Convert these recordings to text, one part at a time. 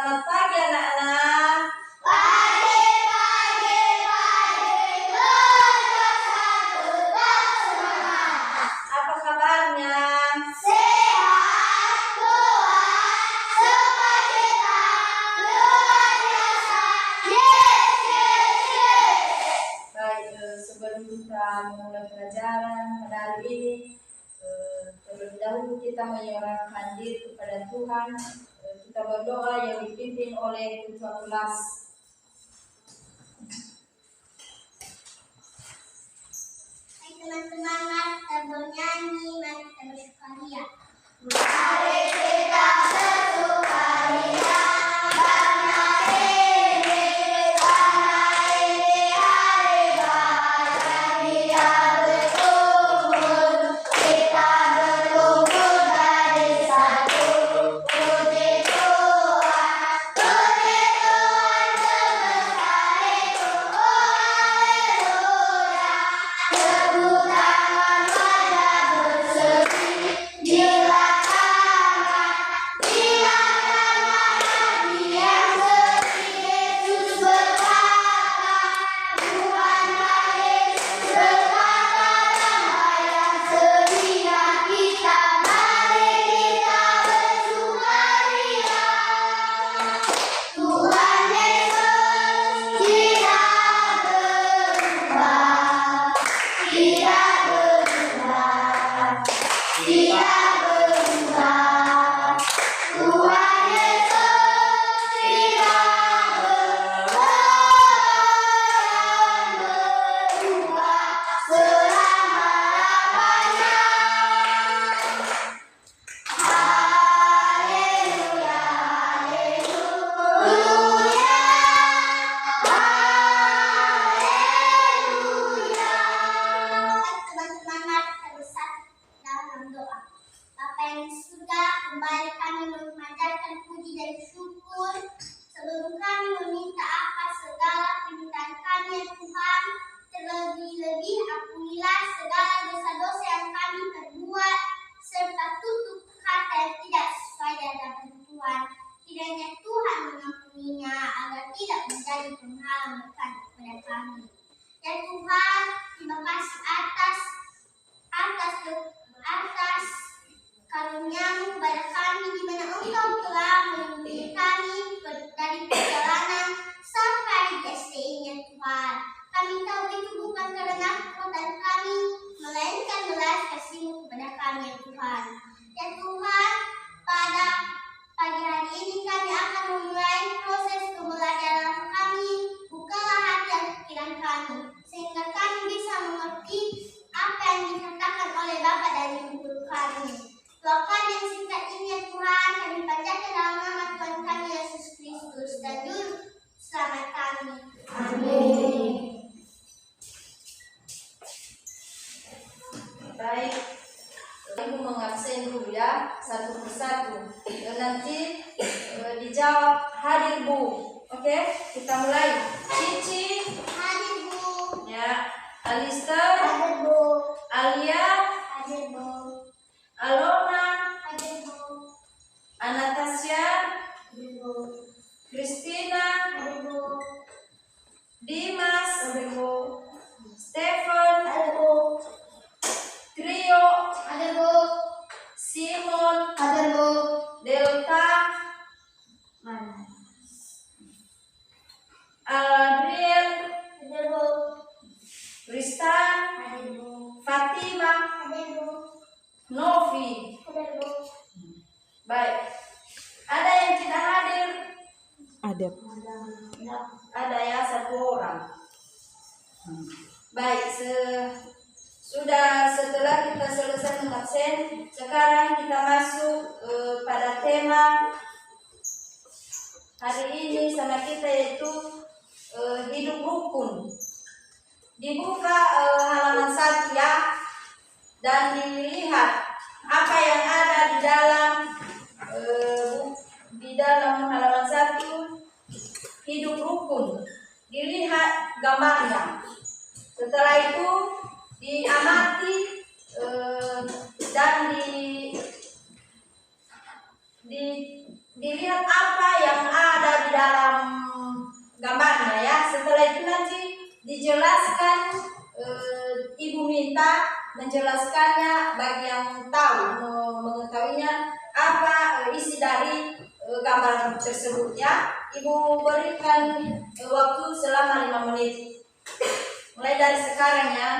Selamat pagi anak-anak. Pagi, tetap semangat. Apa kabarnya? Sehat, kuat, sukacita, luar biasa. Yes. Baik, sebelum kita memulai pelajaran pada hari ini, terlebih dahulu kita menyerahkan diri kepada Tuhan. Kita berdoa yang dipimpin oleh ketua kelas. Hai teman-teman, mari kita bernyanyi, mari kita bersukaria. Mari kita bersukaria karena ini hari bahagia berkumpul. Kita berkumpul dari satu. Puji Tuhan semesta itu. Haleluya. Tepuk tangan wajah berseri. Silakan hati yang sedih. Yesus berkata, Tuhanlah Yesus berkata, damai yang sedia kita, mari kita bersukaria. Tuhan Yesus tidak berubah, tidak berubah, tidak berubah. Tuhan Yesus tidak berubah selama-lamanya. Haleluya, haleluya, haleluya. Teman-teman, mari kita bersatu dalam doa. Bapa yang di surga, kembali kami memanjatkan puji dan syukur sebelum kami meminta apa segala permintaan kami ya Tuhan. Terlebih-lebih ampunilah segala dosa-dosa yang kami perbuat serta tutup kata yang tidak sesuai dengan Tuhan. Kiranya Tuhan mengampuninya agar tidak menjadi penghalang berkat kepada kami. Ya Tuhan, terima kasih atas karunia-Mu kepada kami, di mana Engkau telah melindungi kami dari perjalanan sampai di STI-nya Tuhan. Kami tahu itu bukan karena kekuatan kami, melainkan belas kasih-Mu kepada kami ya Tuhan. Ya Tuhan, pada pagi hari ini kami akan memulai proses pembelajaran kami. Bukalah hati dan pikiran kami, sehingga kami bisa mengerti apa yang dikatakan oleh Bapa dan Ibu guru kami. Doakan yang singkat ini ya Tuhan, kami panjatkan dalam nama Tuhan kami Yesus Kristus dan Juru Selamat kami. Amin. Baik, Ibu mengabsen dulu ya, satu persatu. Dan nanti dijawab hadir Bu. Oke, kita mulai. Cici, Hadir Bu. ya. Alister, Hadir Bu. Alia, Hadir Bu. Alona, Hadir Bu. Anastasia, Hadir Bu. Christina, Hadir Bu. Dimas, Hadir Bu. Stephen, Hadir Bu. Trio, Hadir Bu. Simon, Hadir Bu. Delta, Mana? Adriel, Hadir Bu. Tristan, Hadir Bu. Fatima, Hadir Bu. Novi. Hadir Bu. Baik. Ada yang tidak hadir? Ada. Ada ya, satu orang. Baik, setelah kita selesai mengabsen, sekarang kita masuk pada tema hari ini sama kita, yaitu hidup rukun. Dibuka halaman 1 ya, dan dilihat apa yang ada di dalam halaman 1, hidup rukun. Dilihat gambarnya. Setelah itu diamati dan dilihat apa yang ada dijelaskan, ibu minta menjelaskannya bagi yang tahu mengetahuinya apa isi dari gambar tersebutnya. Ibu berikan waktu selama 5 menit. Mulai dari sekarang ya.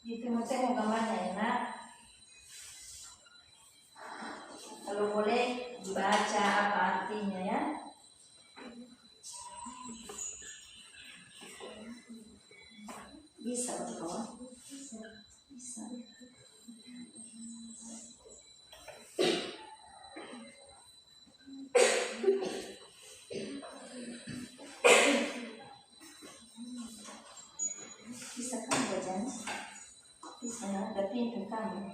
Ditengok-tengok gambarnya ya nak. Kalau boleh dibaca apa artinya ya. Bisa kawan? Bisa. Bisa kan bacanya? Bisa, ada pintu kamu.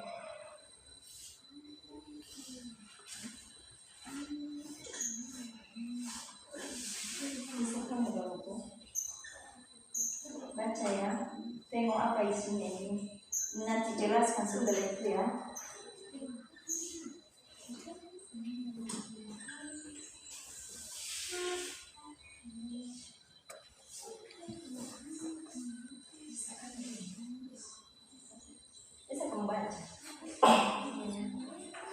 Bisa kamu baca? Baca ya. Tengok apa isinya ini. Nanti jelaskan setelah itu ya. Bisa kamu baca.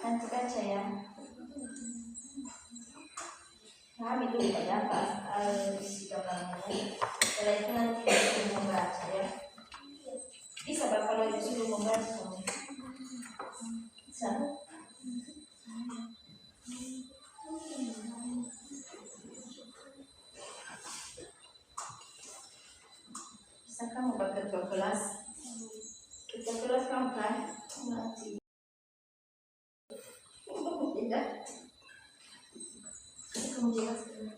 Nanti baca ya. Kami dulu pada apa isi gambarnya. Setelah itu nanti disuruh membaca ya. Bisa Pak kalau disuruh membaca. Bisa. Bisa kamu pakai ke kelas. Ke kelas kamu kan? Nanti. Tidak. Kamu jelaskan.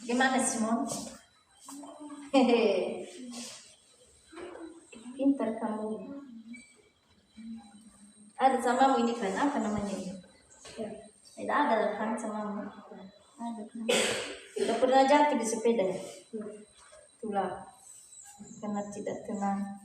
Gimana Simon? Hehe. Pintar kamu. Ada samamu ini kan? Apa namanya ini? Tidak ada kan samamu? Ada kan? Tidak pernah jatuh di sepeda ya? Itulah. Karena tidak tenang.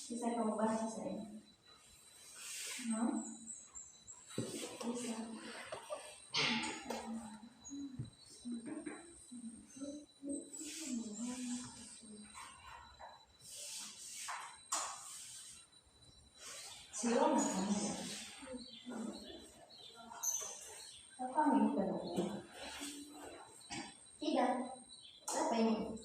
Bisa kamu baca saya? Bisa. Siapa namanya? Apa ini kan? Tidak. Apa ini?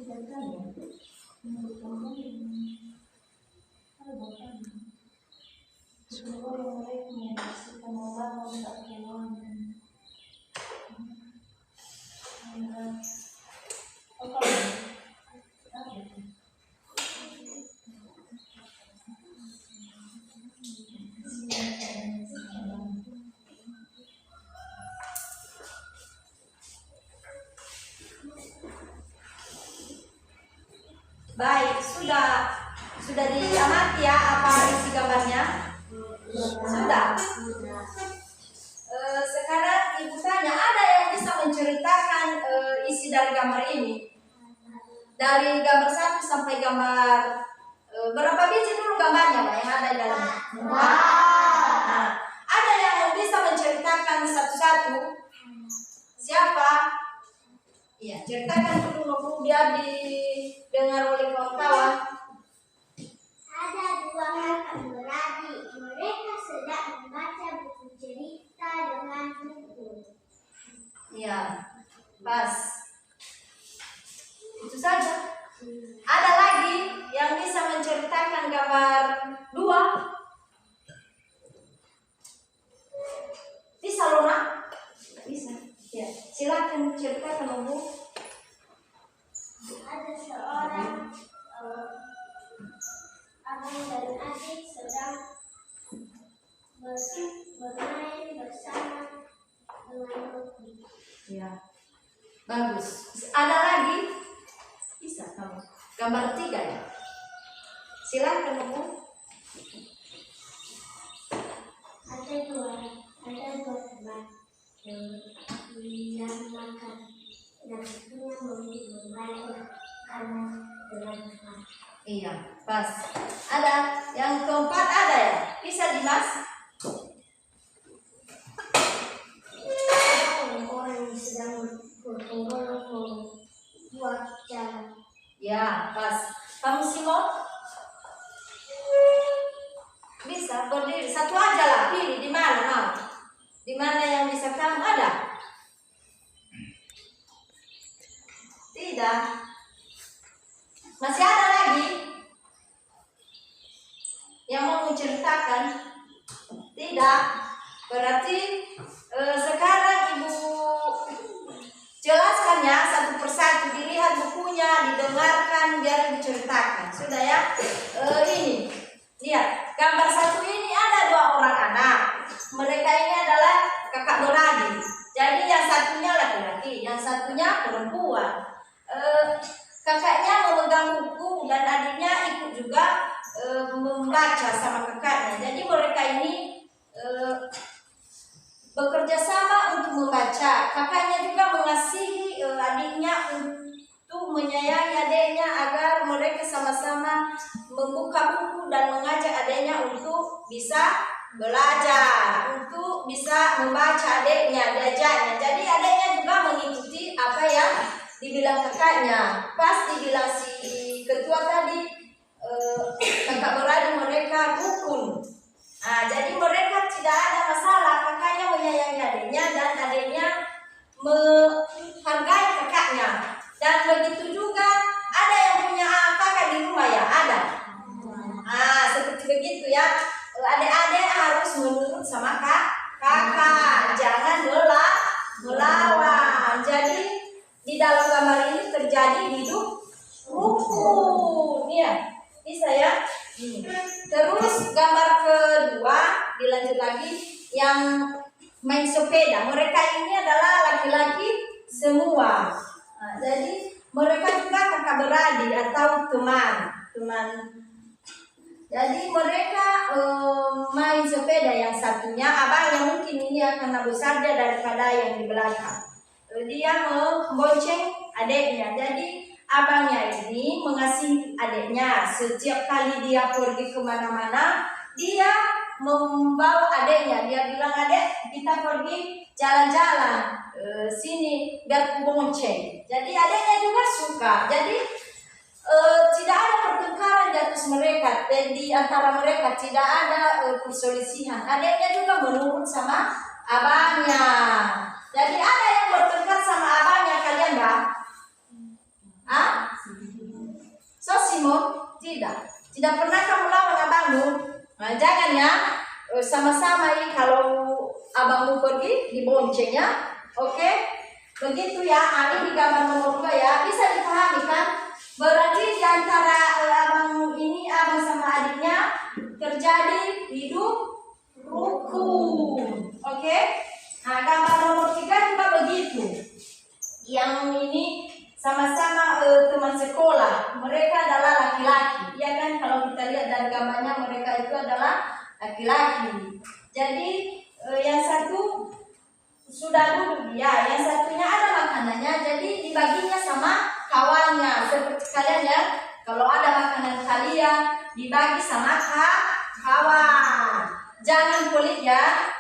Tidak tahu. Semua yang mereka menyaksikan membangun tak keluar. Baik, sudah diamati ya apa isi gambarnya? Sudah. Sekarang ibu tanya, ada yang bisa menceritakan isi dari gambar ini? Dari gambar 1 sampai gambar berapa biji dulu gambarnya, Pak, yang ada di dalamnya? Nah, ada yang bisa menceritakan satu-satu? Siapa? Iya, ceritakan dulu biar didengar oleh kawan-kawan. Ada dua kakak beradik. Mereka sedang membaca buku cerita dengan buku. Iya, pas. Itu saja. Ada lagi yang bisa menceritakan gambar 2? Bisa, Luna? Bisa. Ya, silakan ceritakan, Bu. Ada seorang abang dan adik sedang bermain bersama dengan Rocky. Ya, bagus. Ada lagi? Bisa kamu. Gambar 3 ya. Silakan, Bu. Ada dua teman yang makan dan satunya membeli bermain karena dengan teman. Iya, pas. Ada yang keempat, ada ya? Bisa, Dimas? Orang yang sedang bergolong membuat jalan. Ya, pas. Kamu, Simon? Bisa berdiri satu aja lah, pilih di mana mau. Di mana yang bisa kamu ada? Tidak. Masih ada lagi yang mau menceritakan? Tidak. Berarti sekarang ibu jelaskan ya satu persatu, dilihat bukunya, didengarkan, biar diceritakan. Sudah ya? Ini lihat gambar 1 ini ada 2 orang anak. Mereka ini adalah kakak beradik. Jadi yang satunya laki-laki, yang satunya perempuan. Kakaknya memegang buku dan adiknya ikut juga membaca sama kakaknya. Jadi mereka ini bekerja sama untuk membaca. Kakaknya juga mengasihi adiknya untuk menyayangi adiknya agar mereka sama-sama membuka buku dan mengajak adiknya untuk bisa belajar, untuk bisa membaca adiknya, diajarnya. Jadi adiknya juga mengikuti apa yang dibilang kakaknya. Pas dibilang si ketua tadi, kakak beradik mereka rukun. Nah, jadi mereka tidak ada masalah, kakaknya menyayangi adiknya dan adiknya menghargai kakaknya. Dan begitu juga ada yang punya kakak di rumah ya, ada. Nah, seperti begitu ya. Adik-adik harus menurut sama kakak, jangan melawan. Jadi di dalam gambar ini terjadi hidup rukun, ya. Bisa ya. Terus gambar kedua dilanjut lagi yang main sepeda. Mereka ini adalah laki-laki semua. Nah, jadi mereka juga kakak beradik atau teman. Jadi mereka main sepeda, yang satunya abang yang mungkin ini akan lebih besar dia daripada yang di belakang. Dia membonceng adiknya. Jadi abangnya ini mengasihi adiknya. Setiap kali dia pergi kemana-mana, dia membawa adiknya. Dia bilang, adek kita pergi jalan-jalan sini biar ku bonceng. Jadi adiknya juga suka. Jadi tidak ada pertengkaran di atas mereka, di antara mereka tidak ada perselisihan. Adiknya juga menurut sama abangnya. Jadi ada yang bertengkar sama abangnya, kalian Bang? So Simon, tidak pernah kamu lawan abangmu. Nah, jangan ya, sama-sama ini kalau abangmu pergi dibonceng ya. Oke? Begitu ya. Ini di gambar nomor 2 ya. Bisa dipahami kan? Berarti di antara abang sama adiknya terjadi hidup rukun. Oke? Nah, gambar nomor 3 juga begitu. Yang ini sama-sama teman sekolah. Mereka adalah sudah duduk dia, yang satunya ada makanannya, jadi dibaginya sama kawannya. Seperti kalian ya, kalau ada makanan kalian dibagi sama kawan. Jangan pelit ya.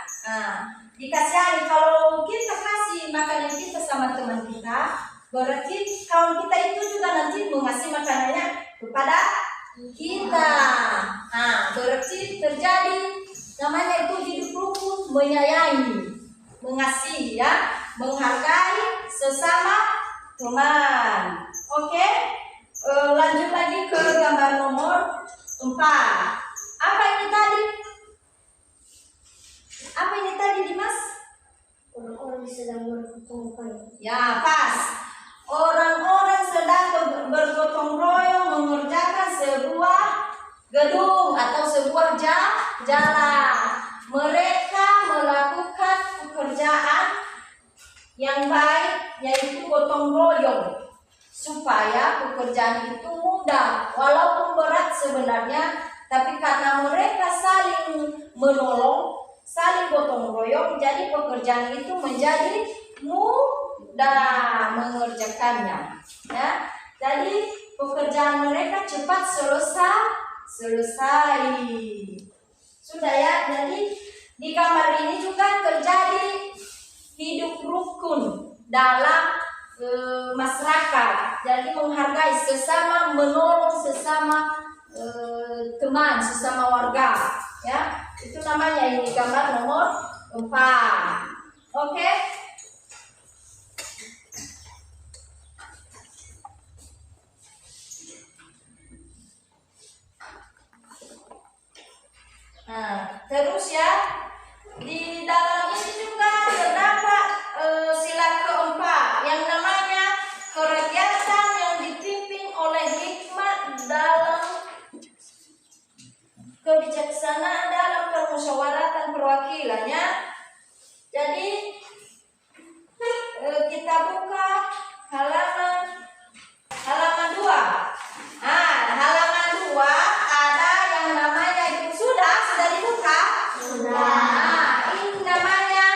Dikasihani. Kalau kita kasih makanan kita sama teman kita, berarti kawan kita itu juga nanti mengasih makanannya kepada kita. Berarti terjadi namanya itu hidup rukun, menyayangi, mengasihi ya, menghargai sesama teman. Oke? Lanjut lagi ke gambar nomor 4. Apa ini tadi? Apa ini tadi, Dimas? Orang-orang sedang bergotong royong. Ya, pas. Orang-orang sedang bergotong royong mengerjakan sebuah gedung atau sebuah jalan. Mereka melakukan pekerjaan yang baik, yaitu gotong royong, supaya pekerjaan itu mudah, walaupun berat sebenarnya, tapi karena mereka saling menolong, saling gotong royong, jadi pekerjaan itu menjadi mudah mengerjakannya. Ya, jadi pekerjaan mereka cepat selesai. Sudah ya, jadi di gambar ini juga terjadi hidup rukun dalam masyarakat. Jadi menghargai sesama, menolong sesama teman, sesama warga. Ya, itu namanya ini gambar nomor 4. Oke? Terus ya, di dalam ini juga terdapat sila keempat yang namanya kerakyatan yang dipimpin oleh hikmat dalam kebijaksanaan dalam permusyawaratan perwakilannya. Jadi kita buka halaman 2. Halaman 2 ada yang namanya itu sudah dibuka. Ini namanya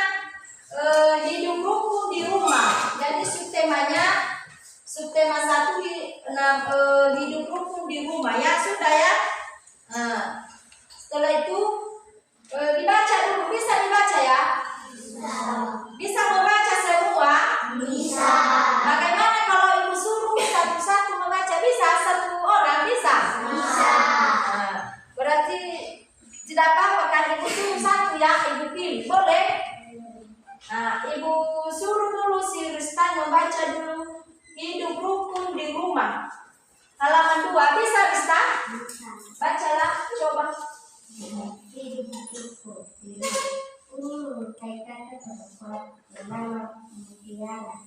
hidup rukun di rumah. Jadi subtema 1 hidup rukun di rumah ya, sudah ya. Setelah itu dibaca dulu, bisa dibaca ya? Bisa membaca semua? Bisa. Bagaimana kalau ibu suruh satu-satu membaca? Bisa? Satu orang bisa? Bisa. Berarti tidak apa-apa kan ibu suruh satu ya, ibu pilih, boleh? Ibu suruh dulu si Ristan membaca dulu hidup rukun di rumah. Halaman 2, bisa Ristan? Bisa. Bacalah, coba. Hidup rukun di rumah. Uni menyampaikan kepada bernama Mutiara.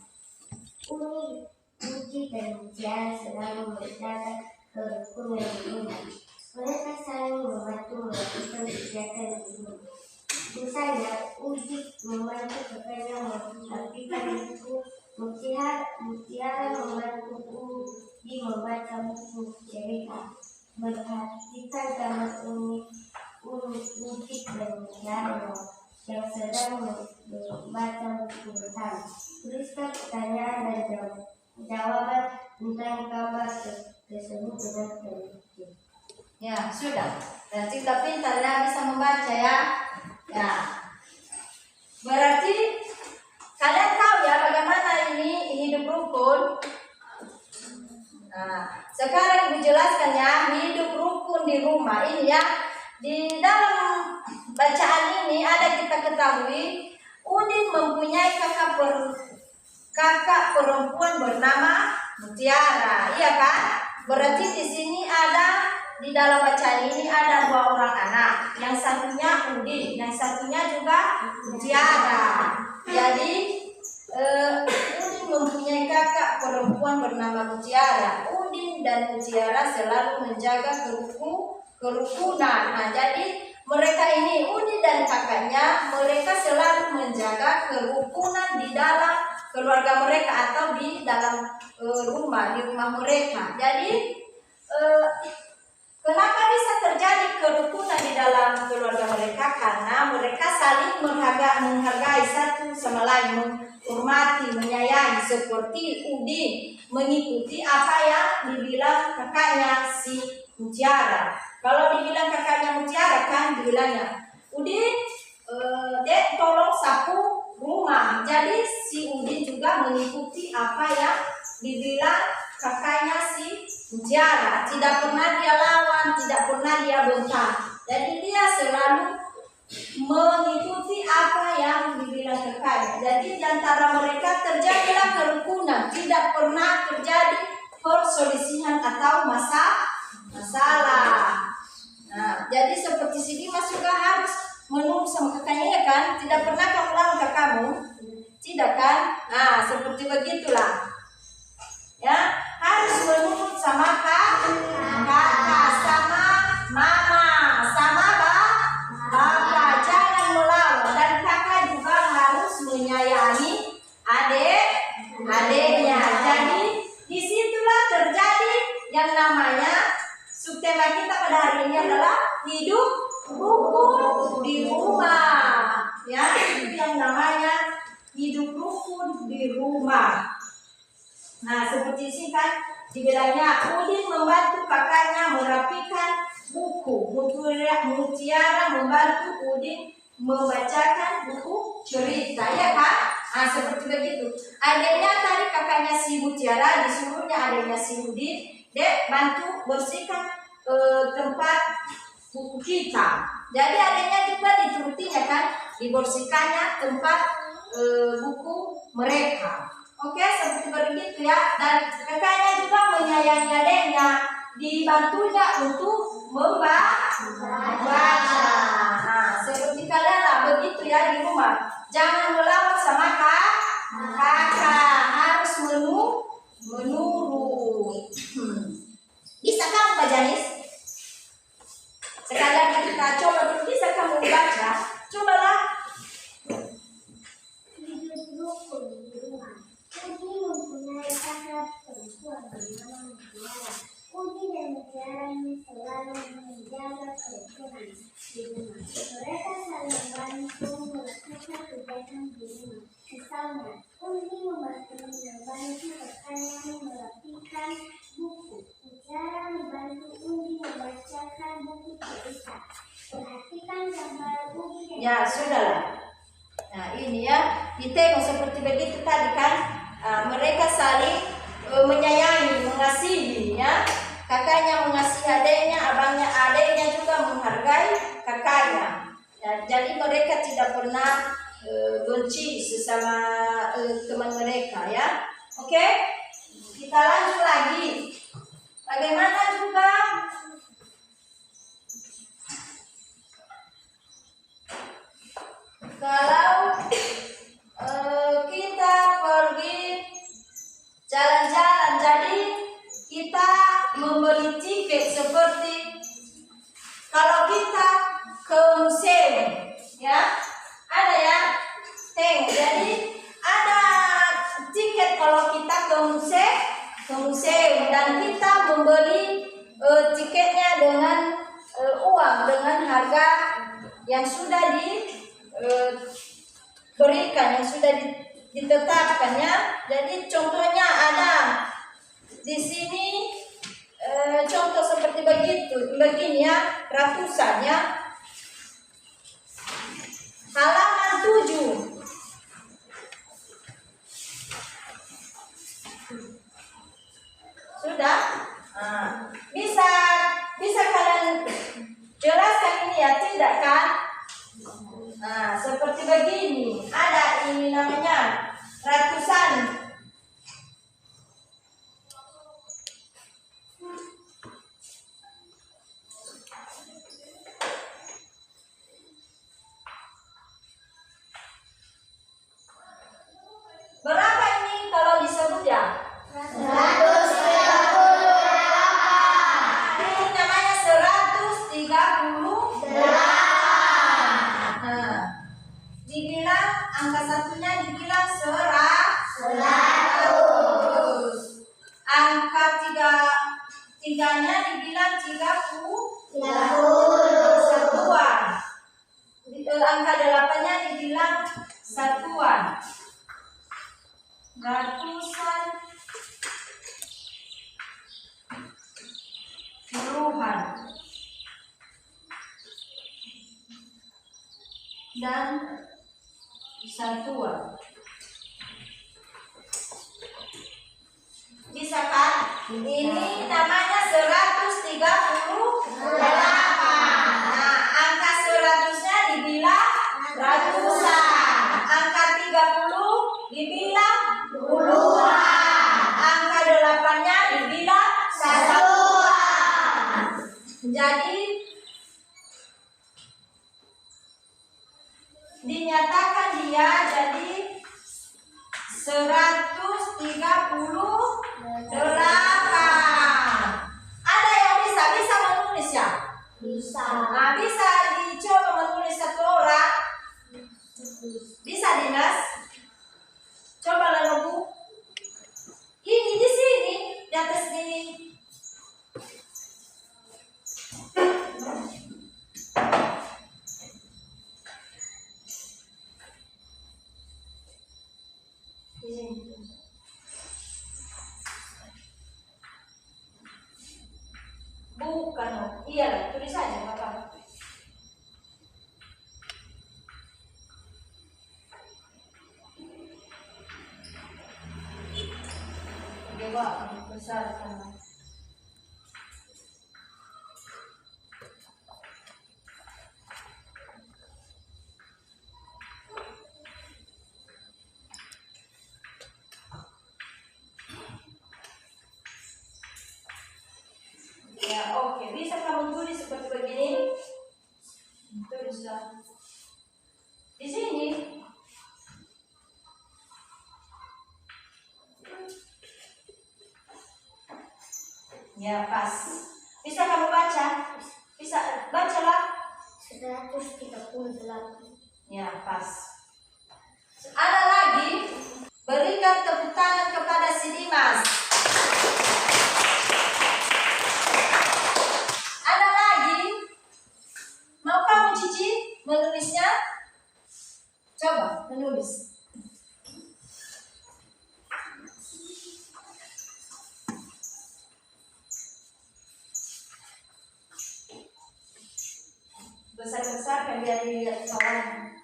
Uni, Uji dan Mutiara selalu menjaga kerukunan di rumah. Mereka saling membantu melakukan kegiatan di rumah. Misalnya, Uji membantu kakaknya merapikan buku, Mutiara membantu Uji membaca buku cerita. Perhatikan gambar Uji dan Mutiara yang sedang membaca buku bersama. Tuliskan pertanyaan dan jawaban tentang gambar tersebut dengan teliti. Ya, sudah. Dan kita pintar ya, bisa membaca ya. Ya. Berarti kalian tahu ya bagaimana ini hidup rukun. Sekarang Ibu jelaskan ya, hidup rukun di rumah ini ya. Di dalam bacaan ini ada kita ketahui Udin mempunyai kakak perempuan bernama Mutiara, iya kan? Berarti di sini ada, di dalam bacaan ini ada 2 orang anak, yang satunya Udin, yang satunya juga Mutiara. Jadi Udin mempunyai kakak perempuan bernama Mutiara. Udin dan Mutiara selalu menjaga kerukunan. Jadi mereka ini, Udin dan kakaknya, mereka selalu menjaga kerukunan di dalam keluarga mereka atau di dalam rumah mereka. Jadi kenapa bisa terjadi kerukunan di dalam keluarga mereka? Karena mereka saling menghargai menghargai satu sama lain, menghormati, menyayangi, seperti Udin mengikuti apa yang dibilang kakaknya si Mutiara. Kalau dibilang kakaknya Mutiara kan dibilangnya, Udin, Dek tolong sapu rumah. Jadi si Udin juga mengikuti apa yang dibilang kakaknya si Mutiara. Tidak pernah dia lawan, tidak pernah dia bentak. Jadi dia selalu mengikuti apa yang dibilang kakaknya. Jadi di antara mereka terjadilah kerukunan, tidak pernah terjadi perselisihan atau masalah. Nah, jadi seperti si Dimas juga harus menurut sama kakaknya, ya kan? Tidak pernah kamu lawan kakakmu, tidak kan? Nah, seperti begitulah. Ya, harus menurut sama kakak, sama mama, sama bapak. Jangan melawan, dan kakak juga harus menyayangi adiknya. Jadi disitulah terjadi yang namanya subtema kita pada hari ini adalah hidup rukun di rumah. Ya, itu yang namanya hidup rukun di rumah. Nah, seperti sini kan dibilangnya Udin membantu kakaknya merapikan buku, Mutiara membantu Udin membacakan buku cerita, ya kan? Nah, seperti begitu. Adanya tadi kakaknya si Mutiara disuruhnya adanya si Udin, Dek bantu bersihkan tempat buku kita. Jadi adanya juga diturutinya kan, dibersihkannya tempat buku mereka. Oke, seperti begitu ya. Dan kakaknya juga menyayangi adiknya, dibantunya untuk membaca. Nah, seperti kalian lah begitu ya di rumah. Jangan melawan sama kakak, harus menurut. Bisa kamu Pak Janis? Sekali lagi kita coba dulu, bisa kamu baca? Cobalah. Hidup rukun di rumah. Udin mempunyai kakak perempuan bernama Mutiara. Udin dan Mutiara ini selalu menjaga kerukunan di rumah. Mereka saling membantu melakukan kegiatan di rumah. Misalnya, Udin membantu kakaknya merapikan buku. Mutiara membantu Udin membacakan buku cerita. Perhatikan gambar Udin. Ya, sudahlah. Nah, ini ya, ditengok seperti begitu tadi kan. Mereka saling menyayangi, mengasihi ya. Kakaknya mengasihi adiknya, abangnya adiknya juga menghargai kakaknya. Ya, jadi mereka tidak pernah benci sesama teman mereka ya. Oke, kita lanjut lagi. Bagaimana juga kalau kita pergi jalan-jalan, jadi kita membeli tiket seperti kalau kita ke museum, ya ada ya, jadi ada tiket kalau kita ke museum dan kita membeli tiketnya dengan uang, dengan harga yang sudah diberikan, yang sudah ditetapkannya. Jadi contohnya ada di sini contoh seperti begini ya, ratusan ya. Halaman 7. Sudah? Nah, bisa kalian jelaskan ini ya, tidak kan? Nah, seperti begini. Ada ini namanya ratusan. Berapa ini kalau disebut ya? 138. Ini namanya 138. Nah, dibilang angka satunya dibilang 100. Angka tiganya dibilang 30 satuan. Angka 8-nya dibilang 1. satuan, ratusan, puluhan, dan satuan. Bisa kan? Ini namanya 138. Nah, angka 100-nya dibilang ratusan. Angka 30 dibilang puluhan. Angka 8-nya dibilang satuan. Jadi dinyatakan dia jadi 138. Ada yang bisa menulis ya? Bisa. Nah, bisa dicoba menulis satu orang. Bisa, Dinas? Coba lalu Bu. Ini di sini, di atas ini. Bukan, iya, tulis saja Bapak. Coba besar sama. Ya, oke. Bisa kamu tulis seperti begini. Tulislah di sini. Ya, pas. Bisa kamu baca? Bisa, bacalah. 138. Ya, pas. Ada lagi. Berikan tepuk tangan kepada si Dimas. Ada lagi. Mau kamu Cici menulisnya? Coba menulis. Besar-besar kan biar dilihat kawan.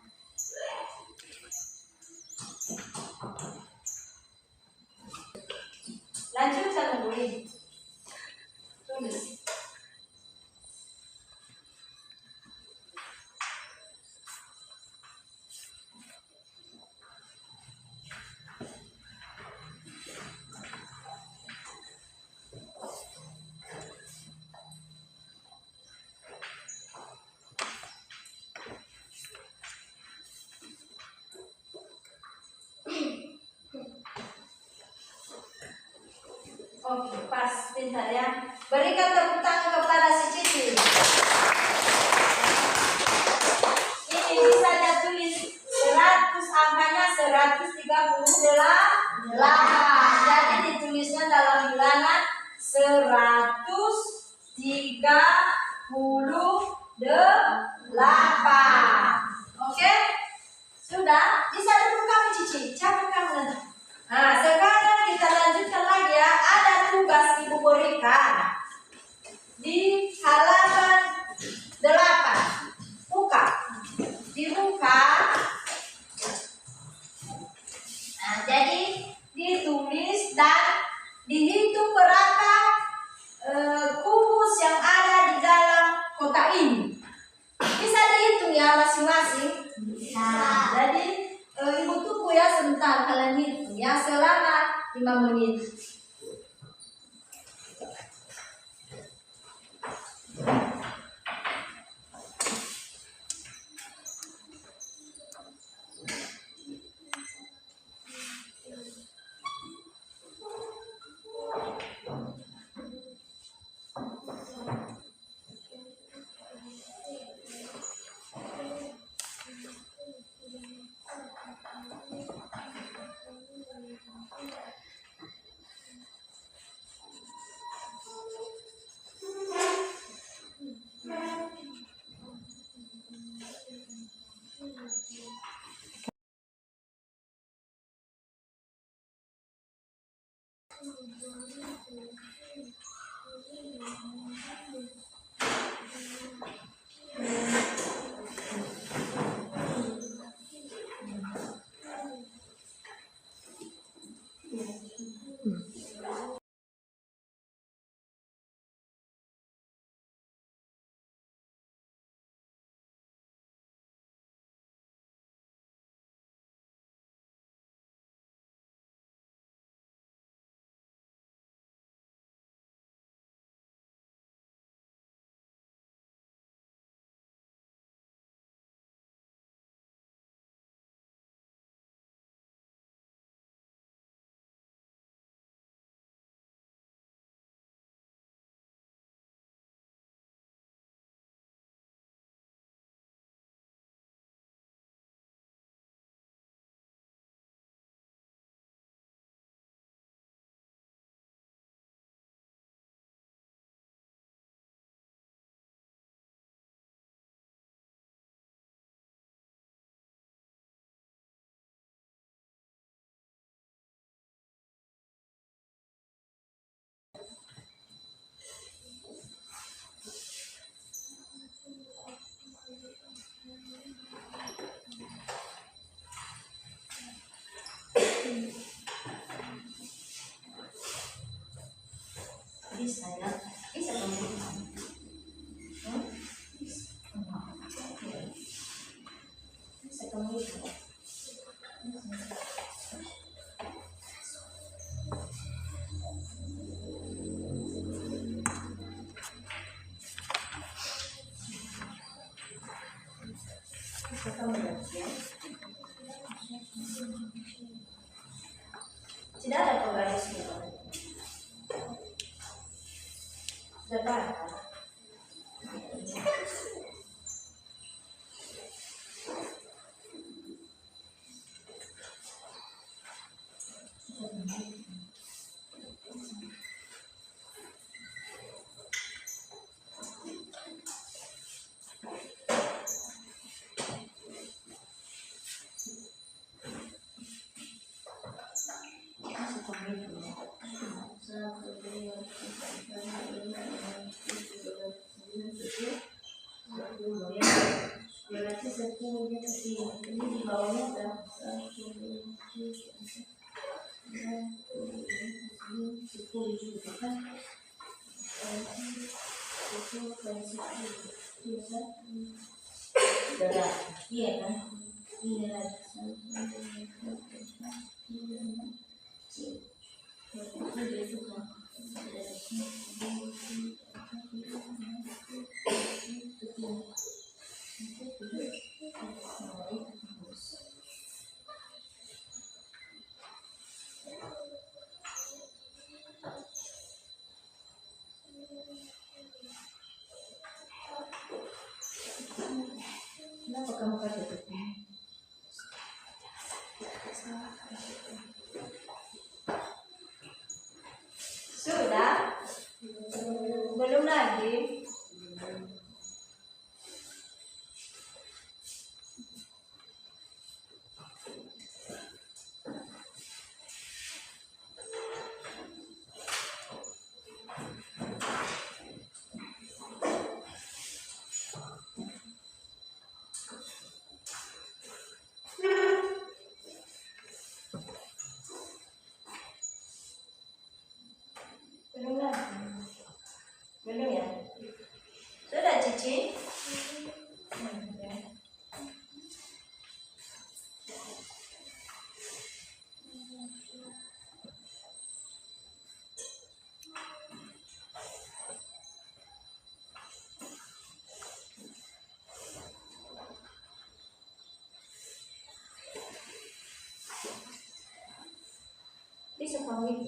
Lanjut sama boleh. Tulis. Oke, pas, pintar ya. Berikan tepuk tangan kepada si Cici. Ini bisa dia tulis 100, angkanya 138. Jadi ditulisnya dalam bilangan 138. Oke? Sudah? Bisa dulu kamu Cici. Capek kamu nanti. Nah, sekarang kita lanjutkan lagi ya. Ada tugas Ibu berikan di halaman 8. Buka. Dibuka. Nah, jadi ditulis dan dihitung berapa kubus yang ada di dalam kotak ini. Bisa dihitung ya masing-masing. Nah, jadi Ibu tunggu ya sebentar, kalian hitung ya selama 5 menit. Bisa ya, bisa kamu. Bisa kamu itu. Bisa kamu ya. Tidak ada penggarisnya. Sudah ada. Berarti 10 dia kesini, ini di bawahnya ada 10 juga kan? 10 kali 10 sudah, iya kan? Ini lagi kenapa kamu pakai itu? Sudah? Belum lagi? Belum lagi? Belum ya? Sudah Cici? Ya. Bisa kamu itu?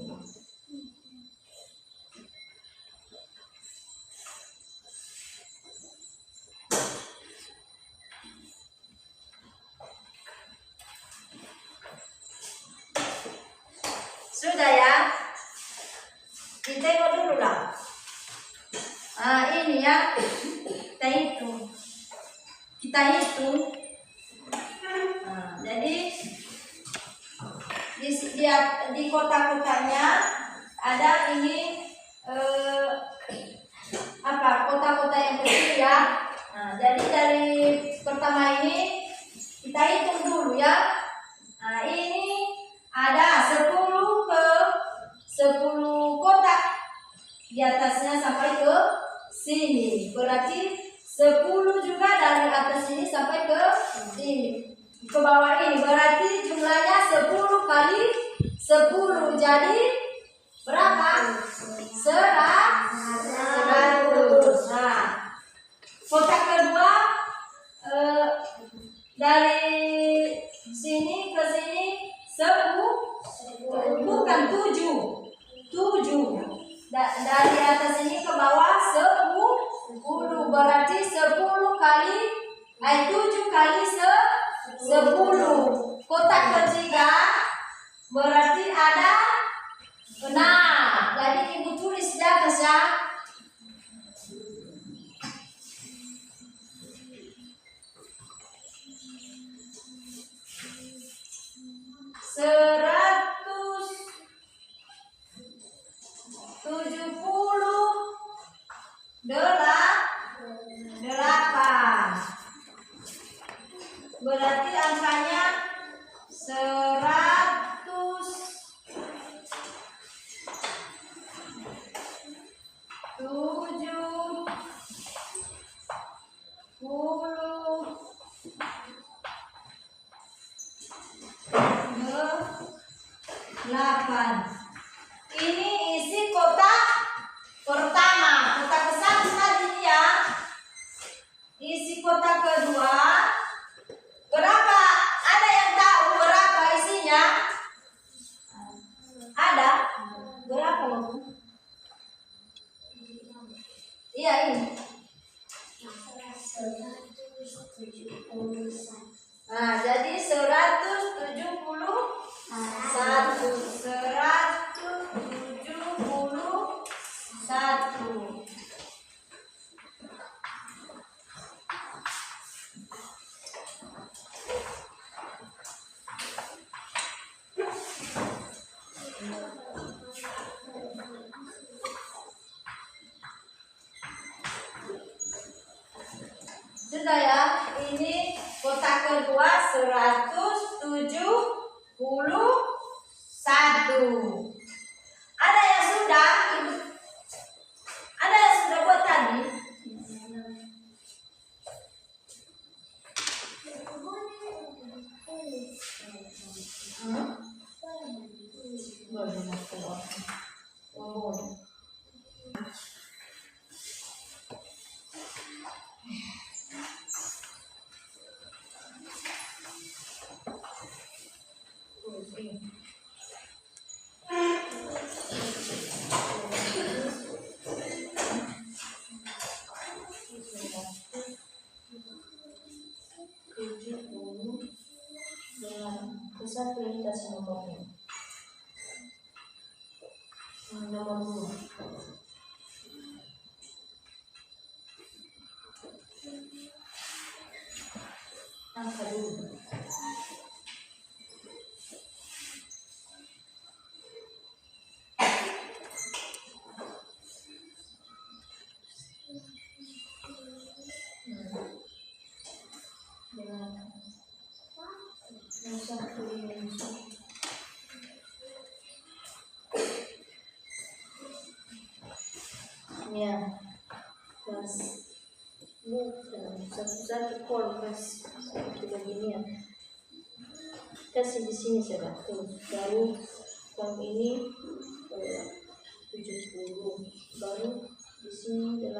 Sudah ya? Ditengok dulu lah. Ini ya, kita hitung. Jadi di kotak-kotaknya ada ini kota-kota yang kecil ya. Nah, jadi dari pertama ini kita hitung dulu ya. Nah, ini ada 10 kotak di atasnya sampai ke sini. Berarti 10 juga dari atas ini sampai ke sini. Ke bawah ini berarti jumlahnya 10 kali 10. Jadi berapa? 100. Nah, kotak kedua dari sini ke sini 10, bukan 7. Dari atas ini ke bawah 10. Berarti 10 kali 7 kali 10. Kotak ketiga berarti ada 6. Jadi ibu tulis di atas ya. Seratus 78. Berarti angkanya 178. Ini isi kotak pertama. Kotak ke-1 tadi ya. Isi kotak kedua berapa? Ada yang tahu berapa isinya? Ada? Berapa? Iya ini. Nah, jadi 171. 171. Sudah ya, ini kotak kedua 171. Ada yang sudah? Ada yang sudah buat tadi? Satu yang kasih nomornya. Nomor 2. Angka dulu. Ya, pas satu kol pas seperti begini ya. Kasih di sini saja. Baru yang ini 70. Baru di sini 8.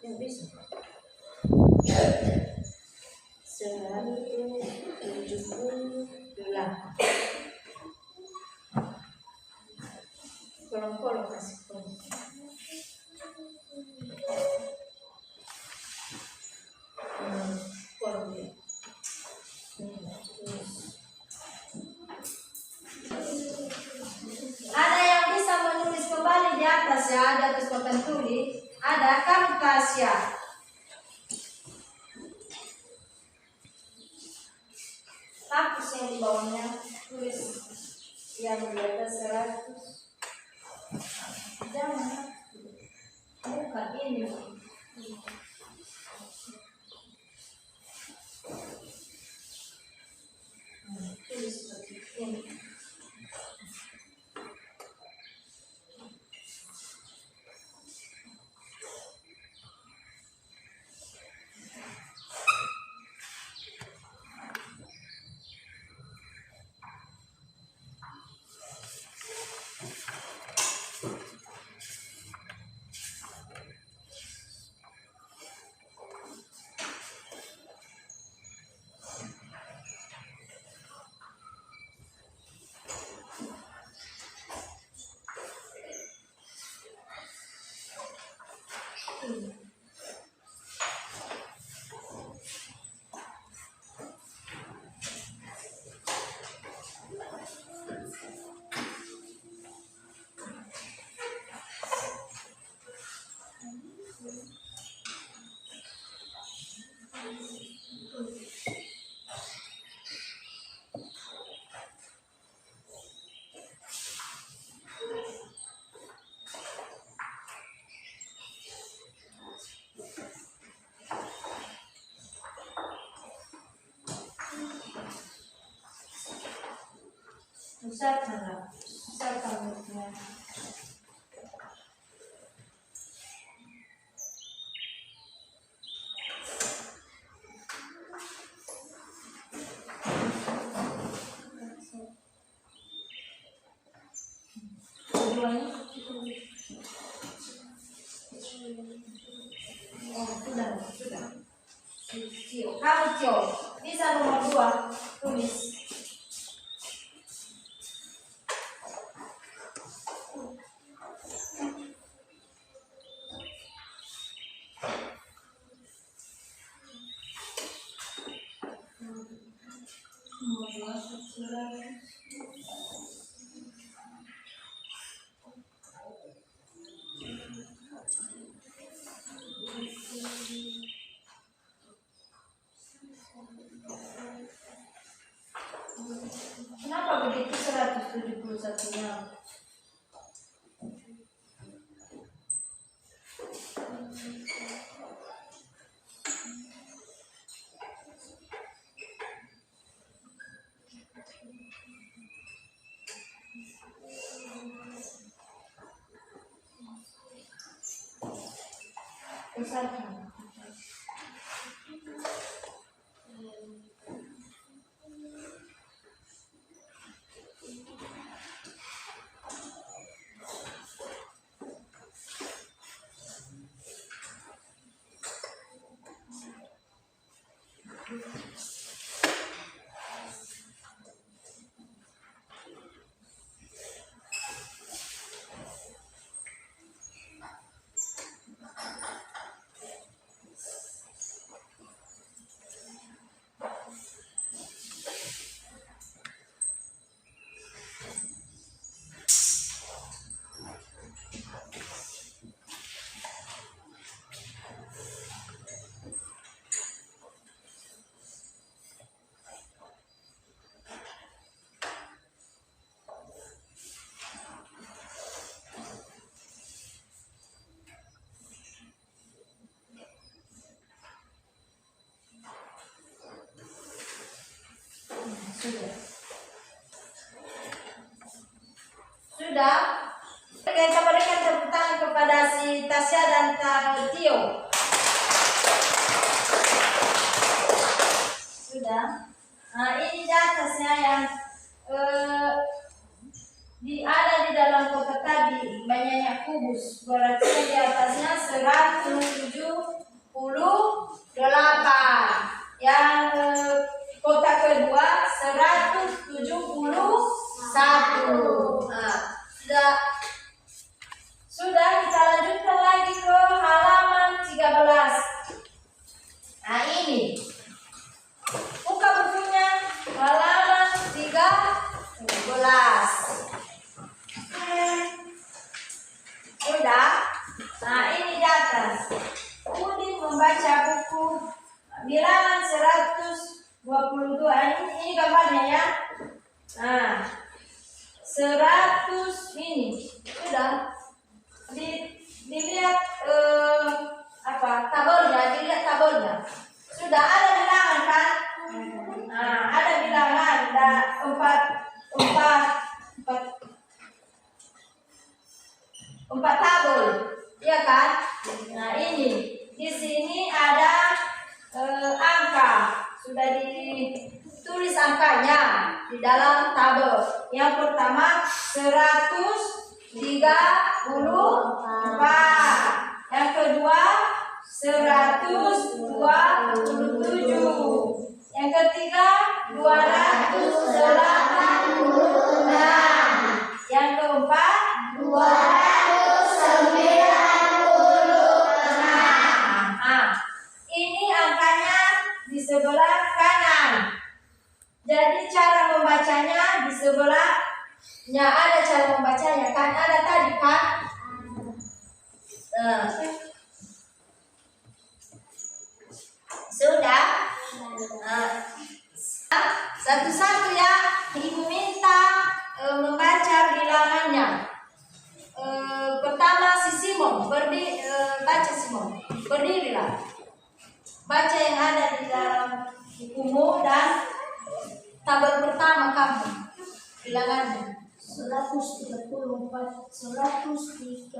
Yang bisa 178. Kolom-kolom kasih kolom. Kolom ya. Ada yang bisa menulis kembali di atas ya, di atas papan tulis. Ada kamu Tasya. Hapus yang di bawahnya, tulis yang di atas 100. Jangan, bukan ini. Tulis seperti ini. Pusat rambutnya. Keduanya. Oh, sudah. Cio, kamu Cio, bisa nomor 2, tulis. Kenapa begitu 171-nya? Pusatnya. Sudah. Kita berikan tepuk tangan kepada si Tasya dan Tio. Sudah. Nah, ini atasnya yang ada di dalam kotak tadi banyaknya kubus. Berarti yang di atasnya 178. Yang kotak kedua 171. Nah, sudah kita lanjutkan lagi ke halaman 13. Nah, ini buka bukunya halaman 13. Sudah. Nah, ini di atas. Udin membaca buku bilangan 122. Ini gambarnya ya. Nah, 100 ini sudah dilihat tabelnya sudah ada bilangan kan? Nah, ada bilangan ada empat tabel, ya kan? Nah ini di sini ada angka, sudah ditulis angkanya di dalam tabel. Yang pertama 134, yang kedua 127, yang ketiga 286, yang keempat 296. Ini angkanya di sebelah kanan. Jadi cara membacanya di sebelahnya ada cara membacanya kan? Ada tadi kan? Sudah? Satu-satu ya. Ibu minta membaca bilangannya. Pertama si Simon, baca Simon. Berdirilah. Baca yang ada di dalam bukumu dan tabel pertama kamu. Bilangannya 134, 134.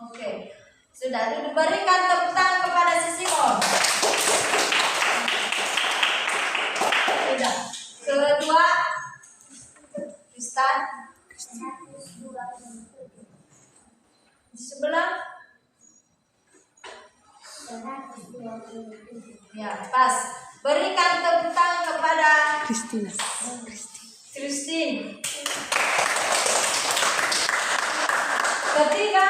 Oke. Sudah diberikan tepuk tangan kepada si Simon. Sudah. Kedua Tristan di sebelah. Ya, pas. Berikan tepuk tangan kepada Christine. Ketiga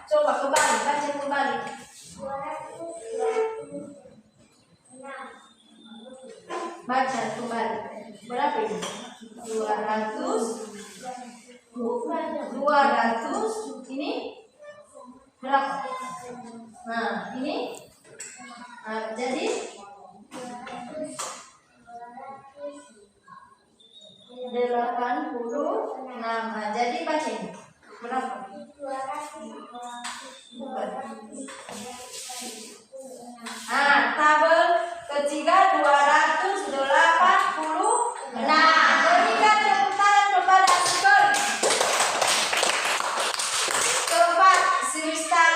coba kembali, baca kembali. Baca kembali. Berapa ini? 200 ini berapa? Nah, ini jadi 86. Nah, jadi baca ini berapa? Tabel ketiga 280. Berikan tepuk tangan kepada Sukor. Keempat, Siristan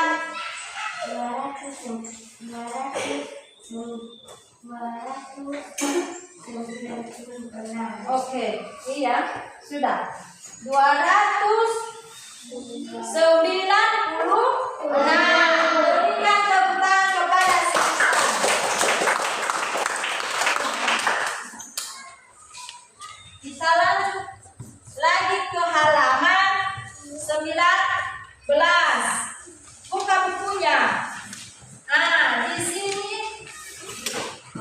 296. Oke, iya, sudah. 296. Berikan tepuk tangan kepada Siristan. Kita lanjut lagi ke halaman 19. Buka bukunya. Di sini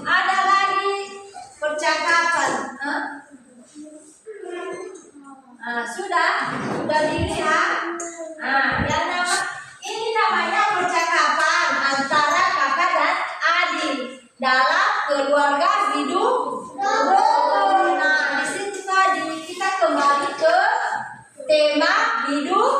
ada lagi percakapan. Sudah dilihat. Ini namanya percakapan antara kakak dan adik dalam keluarga hidup. Di situ tadi kita kembali ke tema hidup.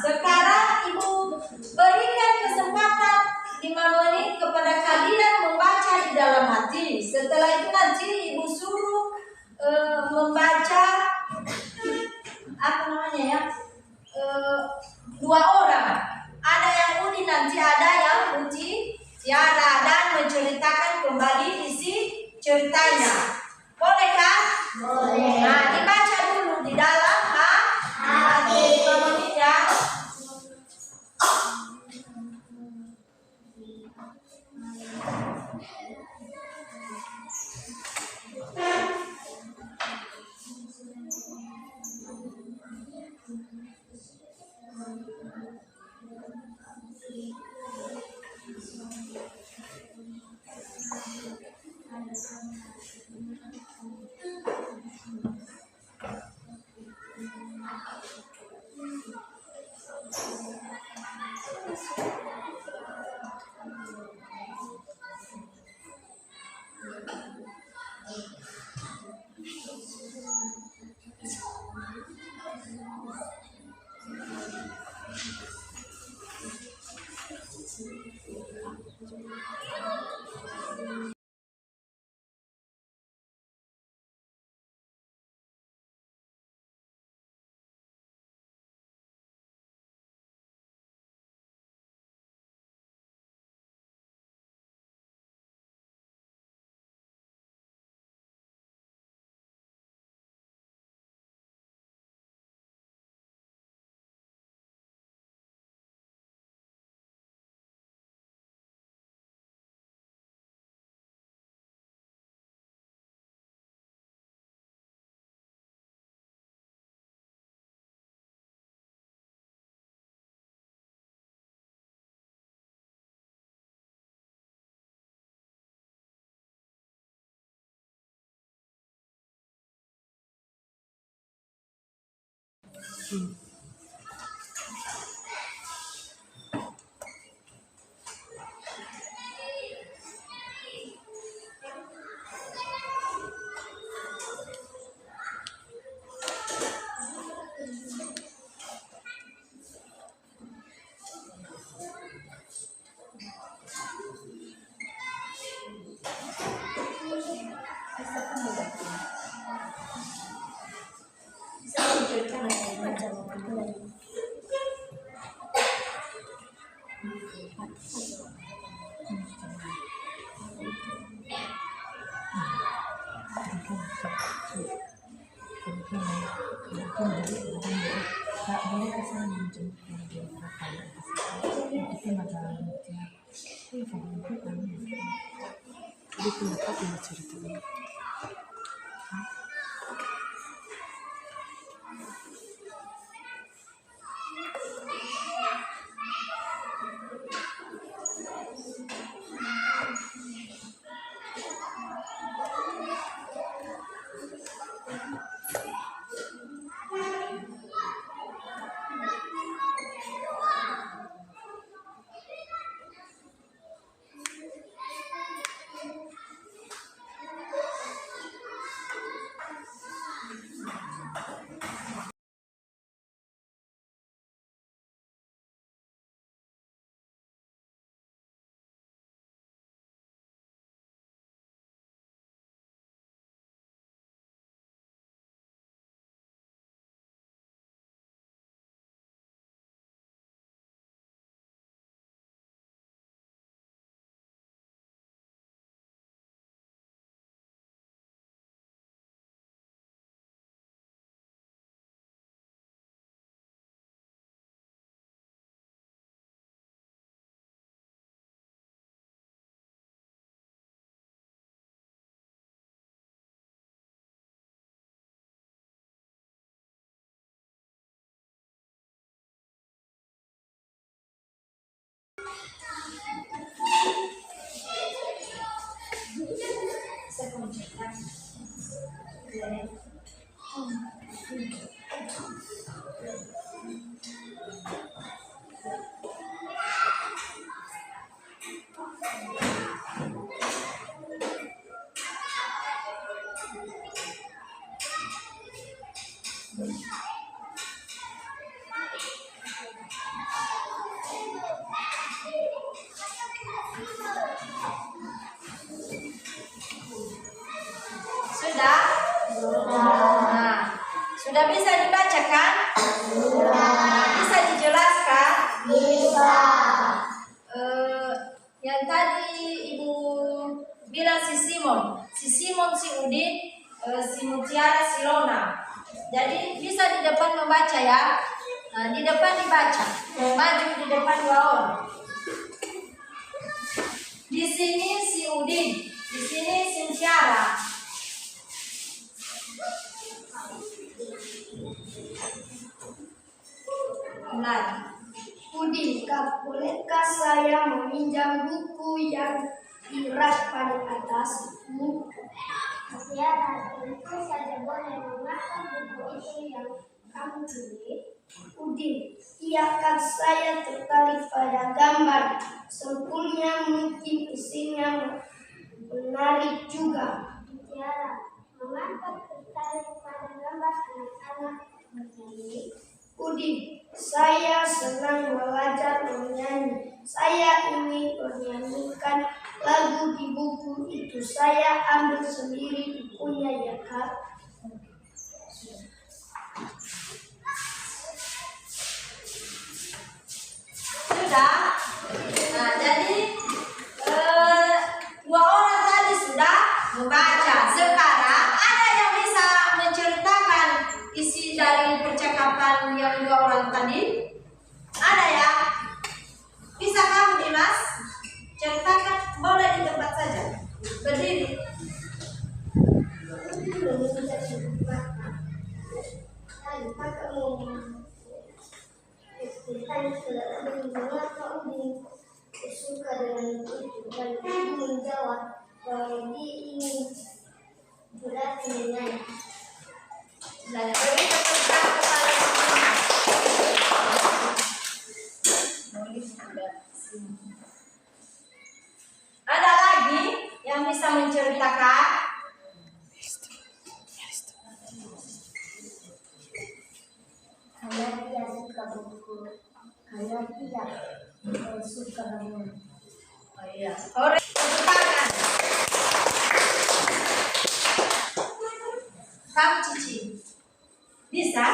Sekarang Ibu berikan kesempatan 5 menit kepada kalian membaca di dalam hati. Setelah itu nanti Ibu suruh membaca dua orang. Ada yang Udi nanti, ada yang Uci Tiara, dan menceritakan kembali isi ceritanya. Boleh kan? Boleh. Dibaca dulu di dalam Sudah? Nah, sudah bisa dibacakan? Bisa dijelaskan? Bisa. Yang tadi Ibu bilang si Simon, si Udin, si Mutiara, si Lona. Jadi bisa di depan membaca ya. Nah, di depan dibaca. Maju di depan 2 orang. Di sini si Udin, di sini si Mutiara. Mulai. Udin, bolehkah saya meminjam buku yang diras pada atasmu? Ya, tentu saja boleh. Mengapa buku itu yang kamu pilih? Udin, iya kan saya tertarik pada gambar. Sempurna mungkin isinya menarik juga. Ya, mengapa tertarik pada gambar anak-anak begini? Udin, saya senang belajar menyanyi. Saya ingin menyanyikan lagu di buku itu. Saya ambil sendiri bukunya ya Kak. Sudah? Nah, jadi 2 orang tadi sudah membaca. Sekarang ada yang bisa menceritakan isi dari percakapan yang 2 orang tadi? Ada ya? Bisa kamu Dimas? Ceritakan, boleh di tempat saja. Berdiri. Suka dengan itu dan ibu menjawab bahwa dia ingin berlatih menyanyi. Beri tepuk tangan kepada buku Kayak tidak suka banget. oh iya hore tepuk tangan kamu Cici bisa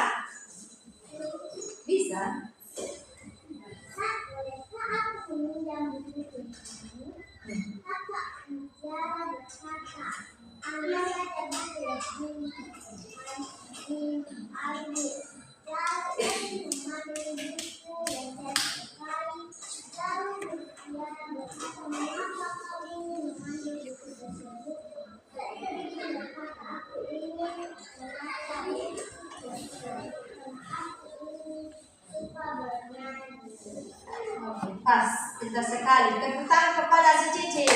Kak, bolehkah aku meminjam buku ini? Kakak bicara berkata, Anda ada buku di Aldi. Lalu mengambil buku yang saya sukai. Lalu berbicara berkata, mengapa kau ingin mengambil buku tersebut? Saya berkata, aku ingin membaca buku tersebut. Aku ingin suka bernyanyi. pas pintar sekali tepuk tangan kepada si Cici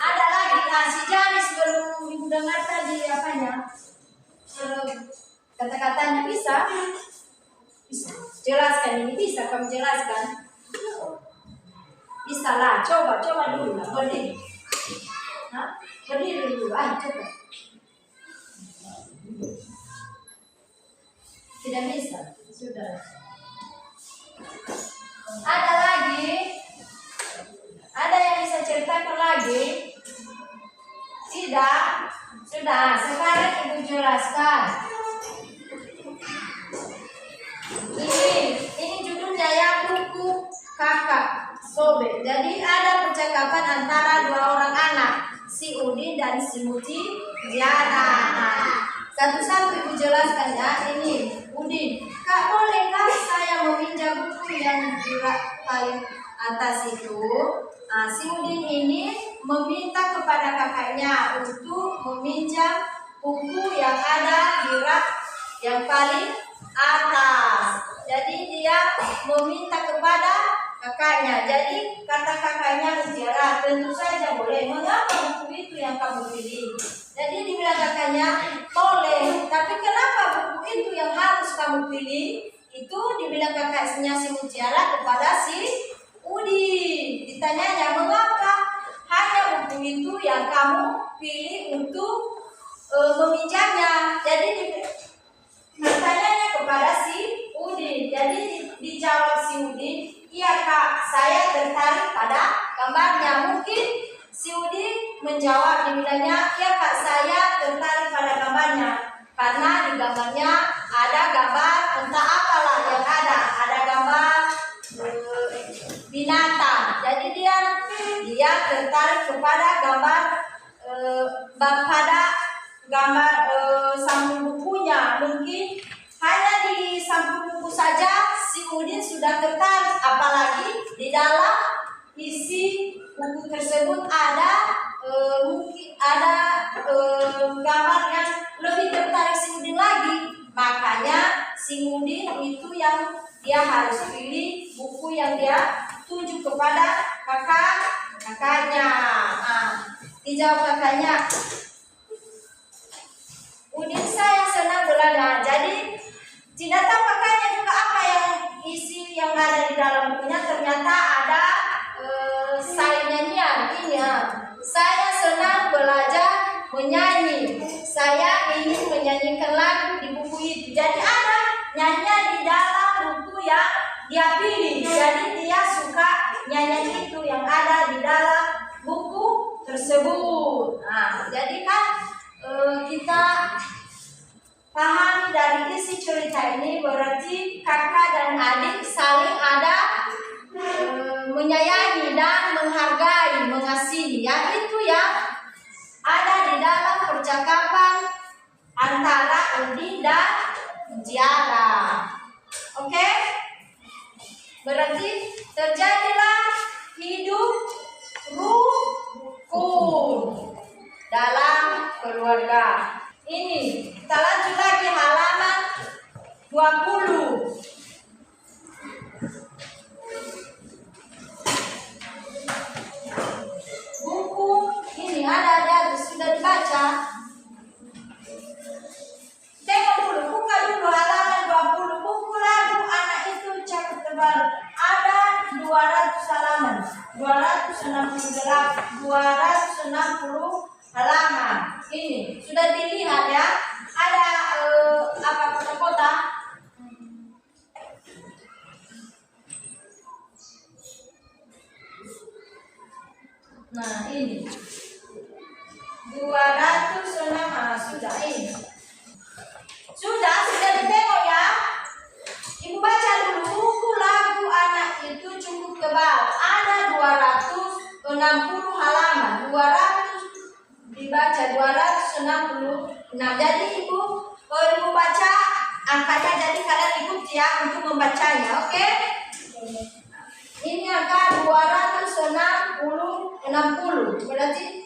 ada lagi si Janis belum ibu dengar tadi apanya kata-katanya bisa jelaskan ini bisa kamu jelaskan bisa lah coba dulu lah berdiri berdiri dulu coba tidak bisa sudah ada lagi ada yang bisa ceritakan lagi tidak sudah sekarang ibu jelaskan ini judulnya ya buku kakak sobek jadi ada percakapan antara dua orang anak si Udin dan si Mutiara satu-satu ibu jelaskan ya ini Udin, Kak bolehkah saya meminjam buku yang paling atas itu? Si Udin ini meminta kepada kakaknya untuk meminjam buku yang ada di rak yang paling atas. Jadi dia meminta kepada kakaknya. Jadi kata kakaknya Mutiara, tentu saja boleh. Mengapa buku itu yang kamu pilih? Jadi dibilang kakaknya boleh, tapi kenapa buku itu yang harus kamu pilih? Itu dibilang kakaknya si Mutiara kepada si Udin. Ditanyanya mengapa hanya buku itu yang kamu pilih untuk meminjamnya. Jadi ditanyanya kepada si Udin. Jadi dijawab si Udin, iya Kak, saya tertarik pada gambarnya. Mungkin si Udin menjawab dibilangnya, iya Kak, saya tertarik pada gambarnya karena di gambarnya ada gambar entah apalah yang ada gambar binatang. Jadi dia tertarik kepada gambar sampul bukunya. Mungkin hanya di sampul buku saja si Udin sudah tertarik, apalagi di dalam isi buku tersebut ada mungkin ada gambar yang lebih tertarik si Udin lagi. Makanya si Udin itu yang dia harus pilih buku yang dia tuju kepada kakaknya. Dijawab kakaknya, Udin saya senang belajar. Jadi tidak tahu kakaknya juga apa yang isi yang ada di dalam bukunya. Ternyata ada saya nyanyian ini saya senang belajar menyanyi. Saya ingin menyanyikan lagu di buku itu. Jadi ada nyanyian di dalam buku yang dia pilih. Jadi dia suka nyanyian itu yang ada di dalam buku tersebut. Jadi kan kita paham dari isi cerita ini berarti kakak dan adik saling ada menyayangi dan menghargai, mengasihi. Itu yang ada di dalam percakapan antara Udin dan Mutiara. Oke? Berarti terjadilah hidup rukun dalam keluarga. Ini kita lanjut lagi halaman 20. Buku ini ada sudah dibaca. Tengok dulu, buka dulu halaman 20. Buku lagu anak itu cakep tebal. Ada 200 halaman. 260 halaman. Ini sudah dilihat ya. Ada kerjain. Sudah ditengok ya. Ibu baca dulu buku lagu anak itu cukup tebal. Ada 260 halaman. 200 dibaca 266. Jadi ibu baca angkanya, jadi kalian ikut ya untuk membacanya, oke? Ini angka 260. Berarti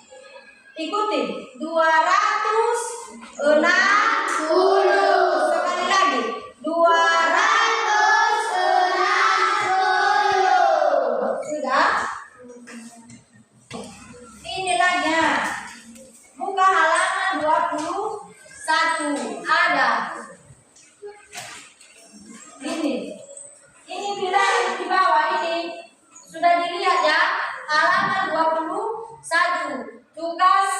ikuti 260. Sekali lagi 260. Sudah? Inilah buka halaman 21. Ada ini bilang di bawah ini sudah dilihat ya, halaman 21. Tugas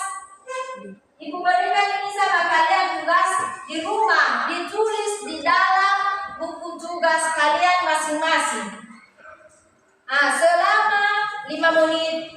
ibu berikan ini sama kalian, tugas di rumah ditulis di dalam buku tugas kalian masing-masing. Selama 5 menit.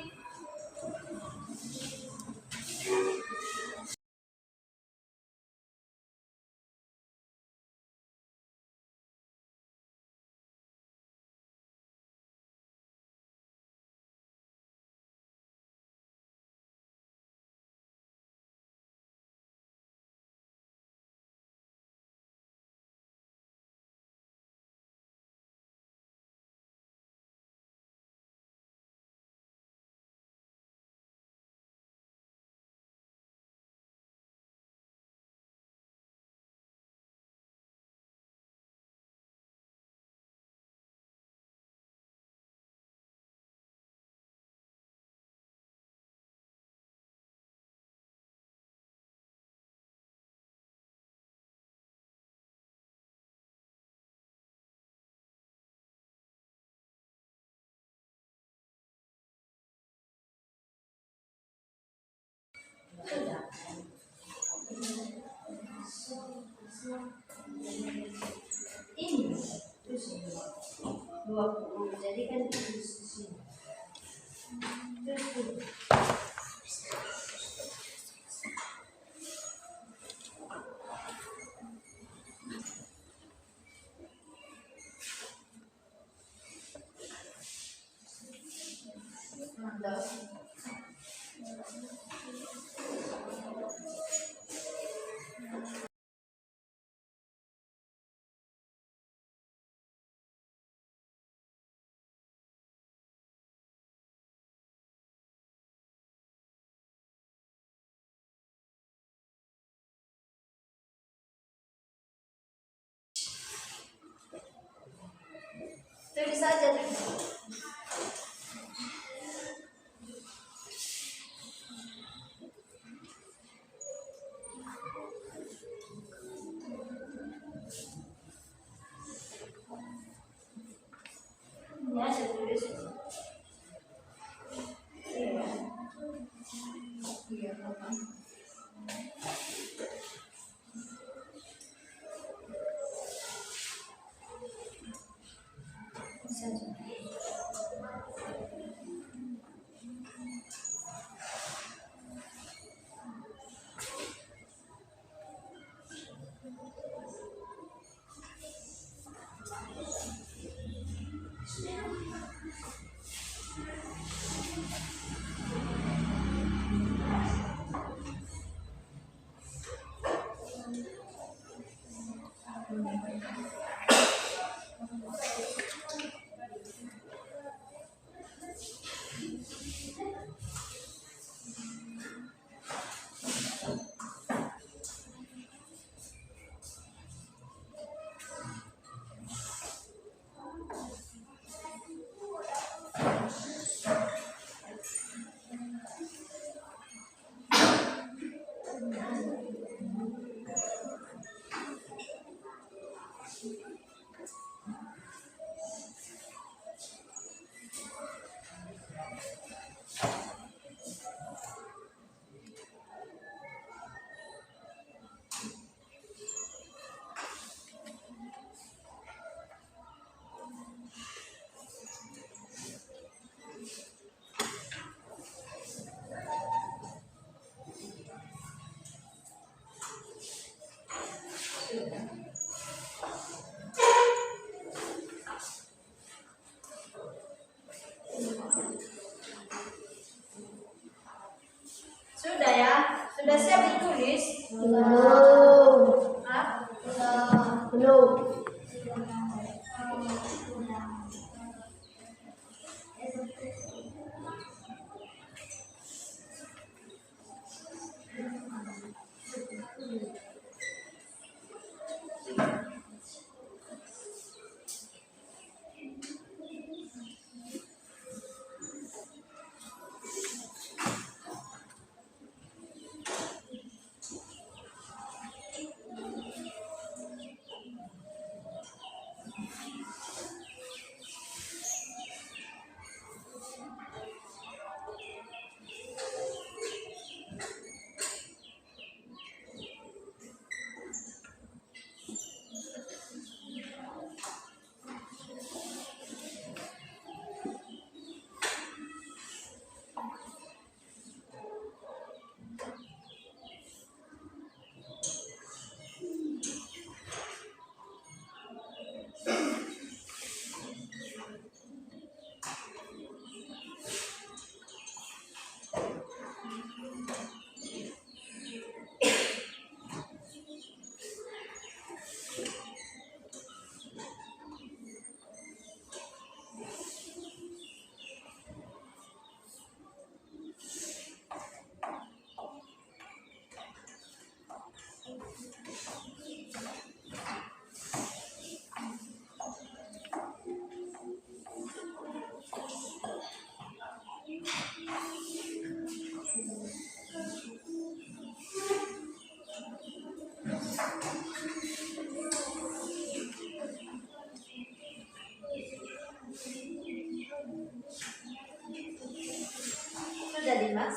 Ini 20, jadi kan itu di sini. Tulis saja dulu. Ya, saya tulis. Iya, Bapak. Sudah siap ditulis? Belum. Hah? Belum. Sudah Dimas?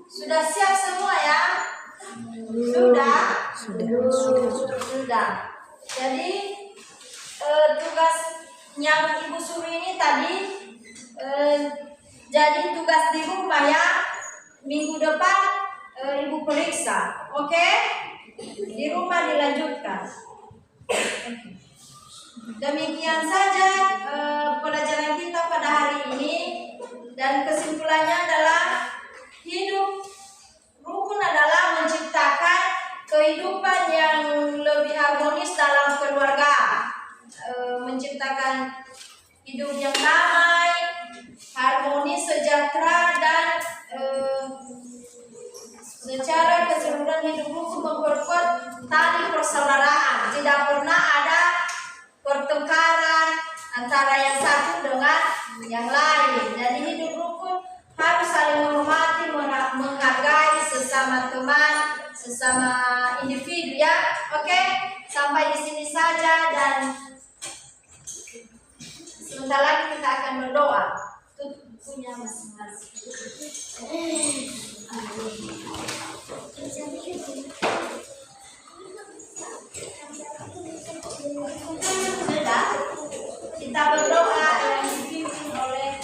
Sudah siap semua ya? Sudah? Sudah. Jadi tugas yang Ibu suruh ini tadi jadi tugas di rumah ya. Minggu depan Ibu periksa, oke? Di rumah dilanjutkan. Demikian saja pelajaran kita pada hari ini, dan kesimpulannya adalah hidup rukun adalah menciptakan kehidupan yang lebih harmonis dalam keluarga, menciptakan hidup yang damai, harmonis, sejahtera, dan secara keseluruhan hidup rukun memperkuat tali persaudaraan. Tidak pernah ada pertengkaran antara yang satu dengan yang lain. Jadi hidup rukun harus saling menghormati, menghargai sesama teman, sesama individu ya. Oke, sampai di sini saja, dan sebentar lagi kita akan berdoa. Punya masing-masing. Sudah, kita berdoa yang dipimpin oleh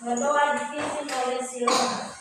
berdoa dipimpin oleh Silona.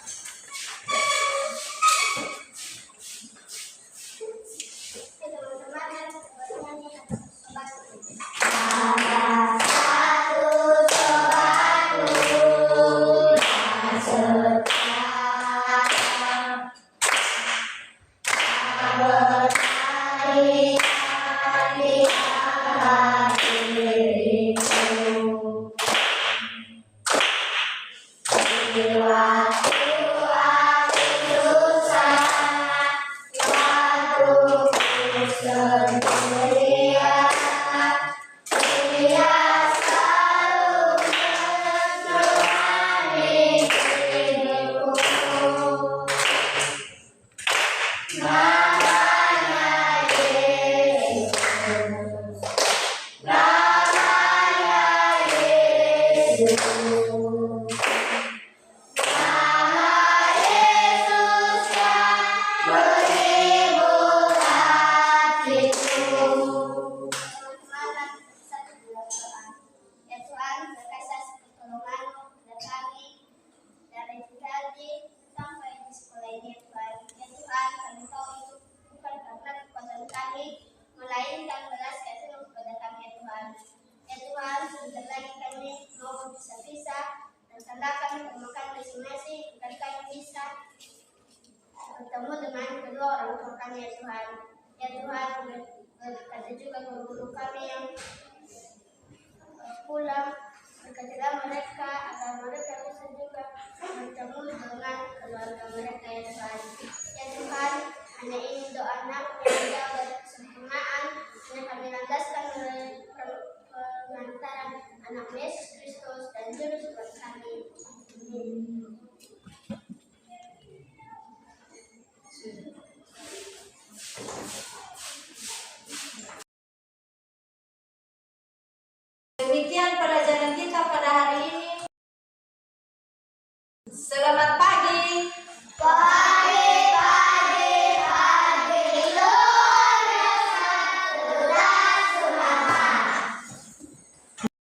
kedua orang tua kami ya Tuhan. Ya Tuhan, berkati juga guru-guru kami yang pulang, berkatilah mereka agar mereka bisa juga bertemu dengan keluarga mereka ya Tuhan. Ya Tuhan, hanya ini doa anakmu yang jauh dari kesempurnaan, hanya kami landaskan melalui pengantaran anak Yesus Kristus dan Juru Selamat kami. Amin. Demikian pada